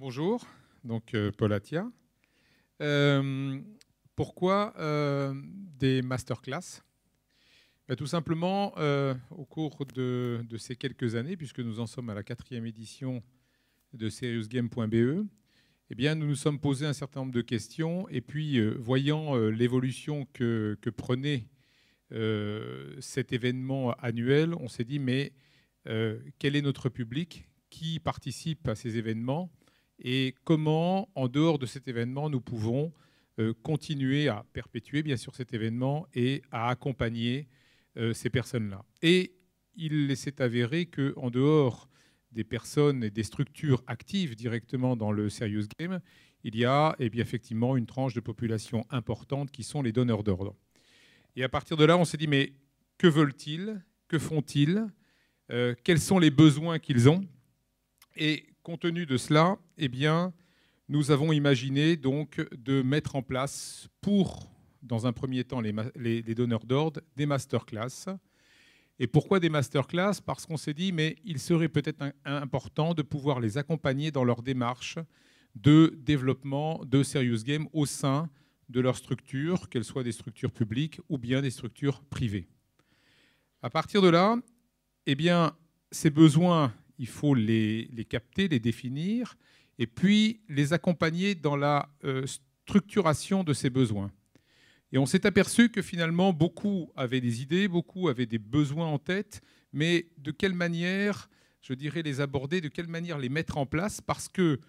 Bonjour, donc Paul Attia. Euh, Pourquoi des masterclass? Tout simplement, au cours de ces quelques années, puisque nous en sommes à la 4e édition de SeriousGame.be, eh bien, nous nous sommes posé un certain nombre de questions et puis, voyant l'évolution que prenait cet événement annuel, on s'est dit, mais quel est notre public? Qui participe à ces événements? Et comment, en dehors de cet événement, nous pouvons continuer à perpétuer, bien sûr, cet événement et à accompagner ces personnes-là. Et il s'est avéré qu'en dehors des personnes et des structures actives directement dans le Serious Game, il y a bien, effectivement une tranche de population importante qui sont les donneurs d'ordre. Et à partir de là, on s'est dit, mais que veulent-ils? Que font-ils? Quels sont les besoins qu'ils ont? Et compte tenu de cela, eh bien, nous avons imaginé donc de mettre en place pour, dans un premier temps, les donneurs d'ordre, des masterclass. Et pourquoi des masterclass? Parce qu'on s'est dit, mais il serait peut-être important de pouvoir les accompagner dans leur démarche de développement de Serious Game au sein de leur structure, qu'elles soient des structures publiques ou bien des structures privées. À partir de là, eh bien, ces besoins, il faut les capter, les définir, et puis les accompagner dans la structuration de ces besoins. Et on s'est aperçu que finalement, beaucoup avaient des idées, beaucoup avaient des besoins en tête, mais de quelle manière, je dirais, les aborder, de quelle manière les mettre en place, parce que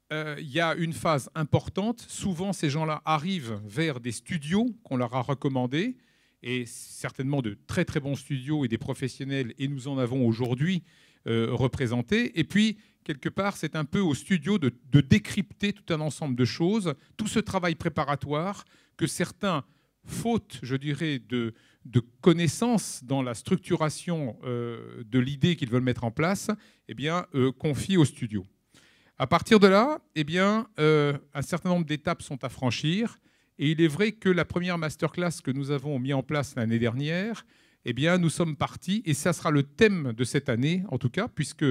il y a une phase importante. Souvent, ces gens-là arrivent vers des studios qu'on leur a recommandés, et certainement de très très bons studios et des professionnels, et nous en avons aujourd'hui représentés. Et puis, quelque part, c'est un peu au studio de décrypter tout un ensemble de choses, tout ce travail préparatoire que certains, faute, je dirais, de connaissances dans la structuration de l'idée qu'ils veulent mettre en place, eh bien, confient au studio. À partir de là, eh bien, un certain nombre d'étapes sont à franchir. Et il est vrai que la première masterclass que nous avons mis en place l'année dernière, eh bien, nous sommes partis, et ça sera le thème de cette année, en tout cas, puisque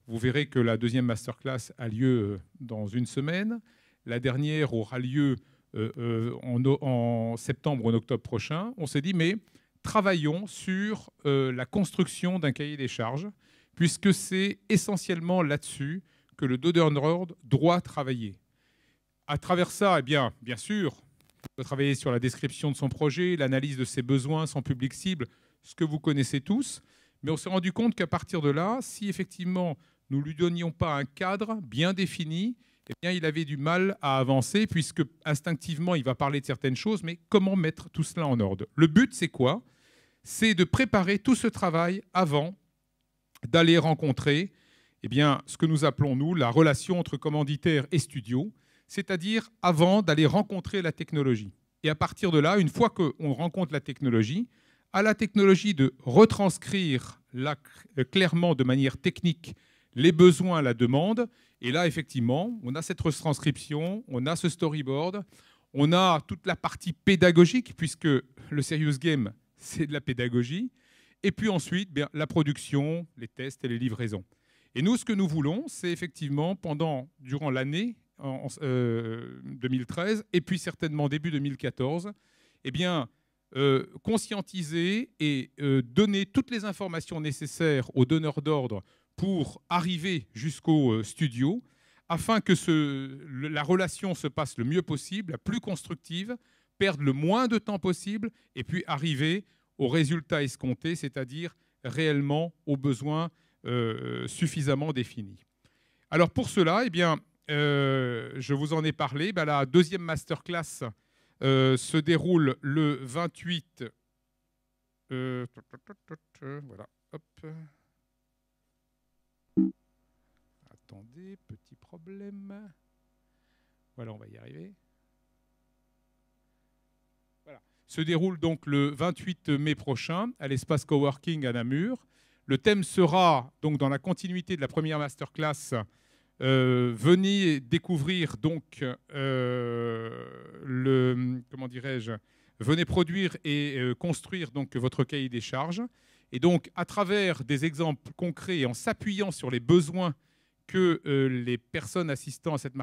vous verrez que la deuxième masterclass a lieu dans une semaine. La dernière aura lieu en septembre ou en octobre prochain. On s'est dit, mais travaillons sur la construction d'un cahier des charges, puisque c'est essentiellement là-dessus que le donneur d'ordre doit travailler. À travers ça, eh bien sûr, il doit travailler sur la description de son projet, l'analyse de ses besoins, son public cible, ce que vous connaissez tous. Mais on s'est rendu compte qu'à partir de là, si effectivement nous ne lui donnions pas un cadre bien défini, eh bien, il avait du mal à avancer, puisque instinctivement, il va parler de certaines choses, mais comment mettre tout cela en ordre? Le but, c'est quoi? C'est de préparer tout ce travail avant d'aller rencontrer eh bien, ce que nous appelons, nous, la relation entre commanditaire et studio, c'est-à-dire avant d'aller rencontrer la technologie. Et à partir de là, une fois qu'on rencontre la technologie, à la technologie de retranscrire là, clairement de manière technique les besoins, la demande. Et là, effectivement, on a cette retranscription, on a ce storyboard, on a toute la partie pédagogique, puisque le Serious Game, c'est de la pédagogie. Et puis ensuite, bien, la production, les tests et les livraisons. Et nous, ce que nous voulons, c'est effectivement, durant l'année 2013, et puis certainement début 2014, eh bien, conscientiser et donner toutes les informations nécessaires aux donneurs d'ordre pour arriver jusqu'au studio, afin que la relation se passe le mieux possible, la plus constructive, perdre le moins de temps possible, et puis arriver au résultat escompté, c'est-à-dire réellement aux besoins suffisamment définis. Alors pour cela, eh bien, je vous en ai parlé. La deuxième masterclass se déroule le 28. Voilà. Hop. Attendez, petit problème. Voilà, on va y arriver. Voilà. Se déroule donc le 28 mai prochain à l'espace Coworking à Namur. Le thème sera, donc dans la continuité de la première masterclass, venez découvrir donc venez produire et construire donc votre cahier des charges. Et donc, à travers des exemples concrets et en s'appuyant sur les besoins que les personnes assistant à cette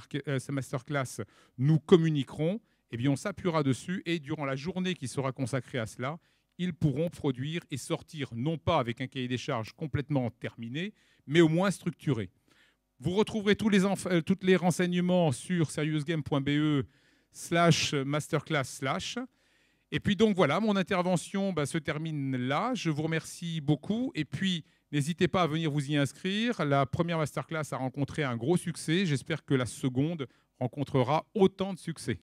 masterclass nous communiqueront, eh bien on s'appuiera dessus et durant la journée qui sera consacrée à cela, ils pourront produire et sortir, non pas avec un cahier des charges complètement terminé, mais au moins structuré. Vous retrouverez tous les renseignements sur seriousgame.be/masterclass/. Et puis donc voilà, mon intervention se termine là. Je vous remercie beaucoup. Et puis, n'hésitez pas à venir vous y inscrire. La première masterclass a rencontré un gros succès. J'espère que la seconde rencontrera autant de succès.